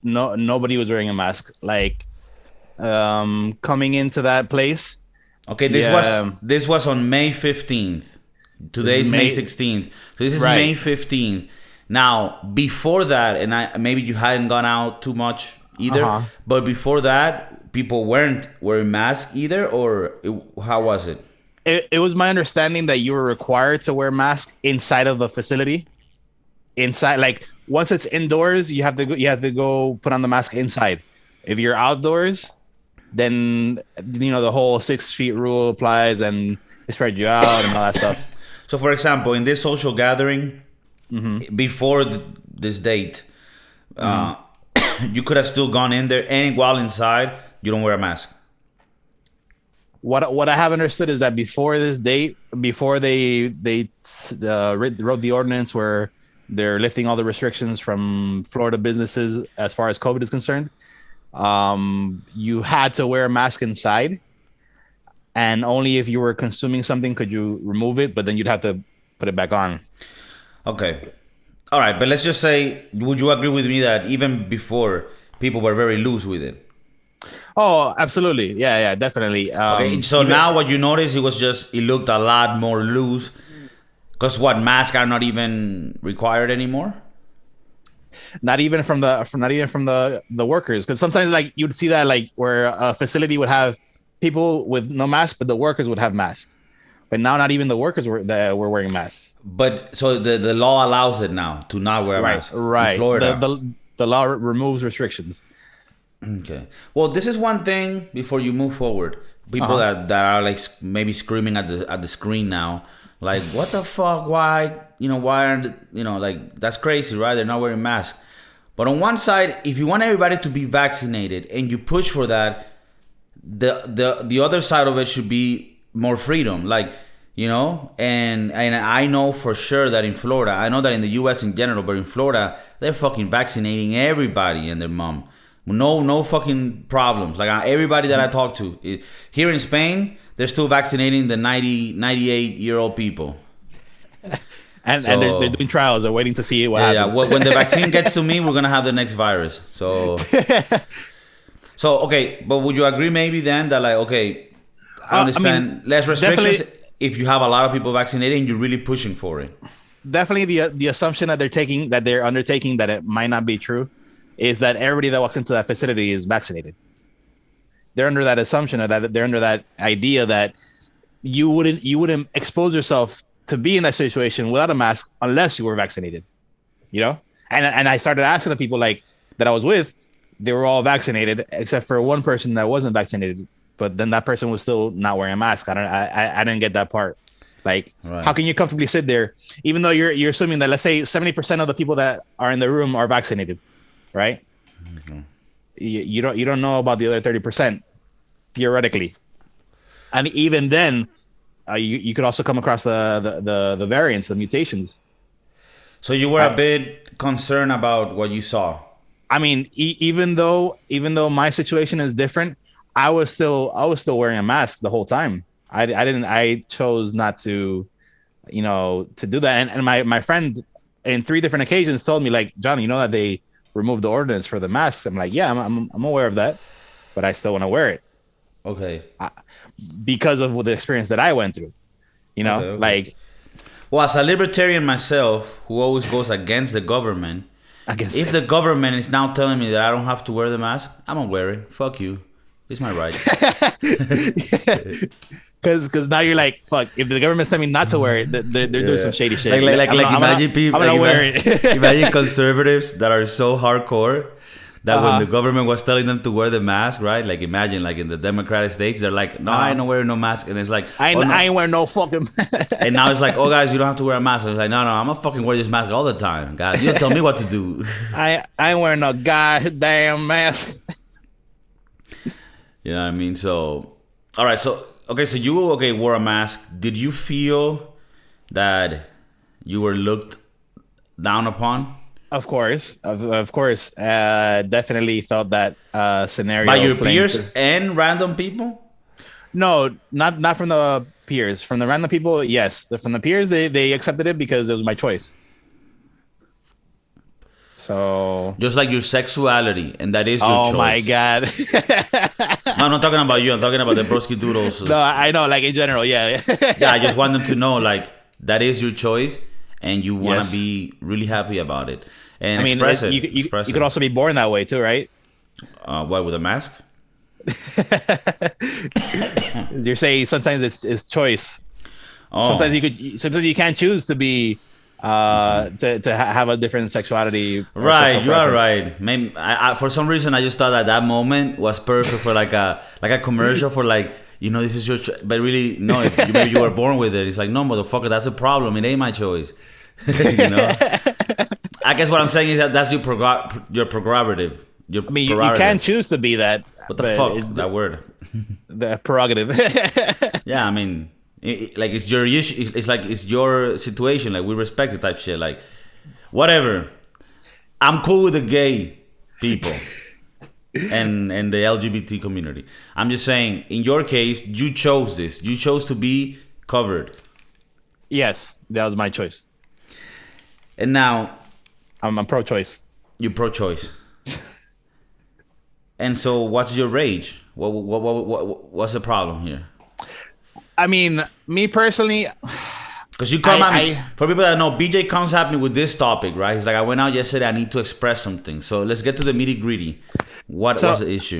nobody was wearing a mask. Like coming into that place. Okay, Yeah, this was on May 15th. this is Today's May May. 16th. So this is May Right. 15th. Now, before that, and maybe you hadn't gone out too much either, Uh-huh. but before that, people weren't wearing masks either, or how was it? It was my understanding that you were required to wear masks inside of the facility. Inside, like once it's indoors, you have to go put on the mask inside. If you're outdoors, then the whole 6 feet rule applies and they spread you out and all that stuff. So, for example, in this social gathering, Hmm. before this date, Hmm. uh, you could have still gone in there, and while inside, you don't wear a mask. What I have understood is that before this date, before they wrote the ordinance where they're lifting all the restrictions from Florida businesses as far as COVID is concerned, you had to wear a mask inside, and only if you were consuming something could you remove it, but then you'd have to put it back on. Okay. All right, but let's just say, would you agree with me that even before, people were very loose with it? Oh, absolutely. Yeah, yeah, definitely. Okay, so Even now what you notice, it looked a lot more loose. Because what, masks are not even required anymore? not even from the workers, because sometimes like you'd see that like where a facility would have people with no mask, but the workers would have masks. But now not even the workers were wearing masks. But so the law allows it now to not wear a Right, mask in right. Florida. The law removes restrictions. Okay. Well, this is one thing before you move forward. People Uh-huh. that are like maybe screaming at the screen now, like what the fuck? Why why aren't like that's crazy, right? They're not wearing masks. But on one side, if you want everybody to be vaccinated and you push for that, the other side of it should be more freedom, like and I know for sure that in Florida, I know that in the U.S. in general, but in Florida they're fucking vaccinating everybody and their mom. No fucking problems. Like everybody that I talk to here in Spain, they're still vaccinating the 98-year-old people. And they're So doing trials. They're waiting to see what yeah, yeah. happens. When the vaccine gets to me, we're gonna have the next virus. So okay, but would you agree maybe then that like okay, I I mean, understand less restrictions definitely, if you have a lot of people vaccinated and you're really pushing for it. definitely the assumption that they're undertaking that it might not be true is that everybody that walks into that facility is vaccinated. They're under that assumption, or that they're under that idea that you wouldn't expose yourself to be in that situation without a mask unless you were vaccinated. You know, and I started asking the people like that I was with, they were all vaccinated except for one person that wasn't vaccinated, but then that person was still not wearing a mask. I didn't get that part. Like, how Right. can you comfortably sit there, even though you're assuming that, let's say 70% of the people that are in the room are vaccinated, right? You don't know about the other 30% theoretically, and even then, you could also come across the variants, the mutations. So you were a I bit concerned about what you saw. I mean, even though my situation is different, I was still wearing a mask the whole time. I chose not to do that. And my friend in three different occasions told me like, John, you know that they removed the ordinance for the masks. I'm like, yeah, I'm aware of that, but I still want to wear it Okay. because of the experience that I went through. Okay. Okay. Like Well, as a libertarian myself, who always goes against the government, against if the government is now telling me that I don't have to wear the mask, I'm gonna wear it. Fuck you. It's my right. because now you're like, fuck, if the government's telling me not to wear it, they're doing some Yeah. shady shit. Like imagine people I'm like gonna wear it. imagine conservatives that are so hardcore that when the Uh-huh. government was telling them to wear the mask, right? Like imagine like in the Democratic states, they're like, no, I Uh-huh. ain't wearing no mask, and it's like, I oh ain't, I no. ain't wearing no fucking. And now it's like, oh guys, you don't have to wear a mask. I was like, no, I'm gonna fucking wear this mask all the time, guys. You don't tell me what to do. I ain't wearing no goddamn mask. You know what I mean? So, all right. So, okay. So you wore a mask. Did you feel that you were looked down upon Of course. Definitely felt that by scenario your playing peers through. and random people? No, not from the peers. From the random people, yes. From the peers, they accepted it because it was my choice. So. Just like your sexuality, and that is your choice. Oh my god. No, I'm not talking about you. I'm talking about the Broskiedoodles. No, I know, like in general, yeah. Yeah, I just want them to know, like, that is your choice, and you want to Yes. be really happy about it. And I mean, express it. you Express could it. also be born that way too, right? What, with a mask? You're saying sometimes it's choice. Oh. Sometimes you can't choose to be have a different sexuality. Or Right, sexual you are preference. right. Maybe for some reason I just thought that moment was perfect for like a commercial for like, this is your but really no, maybe you were born with it. It's like, no, motherfucker, that's a problem. It ain't my choice. I guess what I'm saying is that's your prerogative. Your I mean, you prerogative. can choose to be that. What the but fuck it's that word? the prerogative. Yeah, I mean, like it's your issue. It's like it's your situation. Like we respect it, type shit. Like whatever. I'm cool with the gay people and the LGBT community. I'm just saying, in your case, you chose this. You chose to be covered. Yes, that was my choice. And now I'm pro-choice. you're pro-choice. And so, what's your rage? What's the problem here? I mean, me personally, Because you come at me. I- For people that know, BJ comes at me with this topic, right? He's like, I went out yesterday. I need to express something. So let's get to the nitty gritty. What So- was the issue?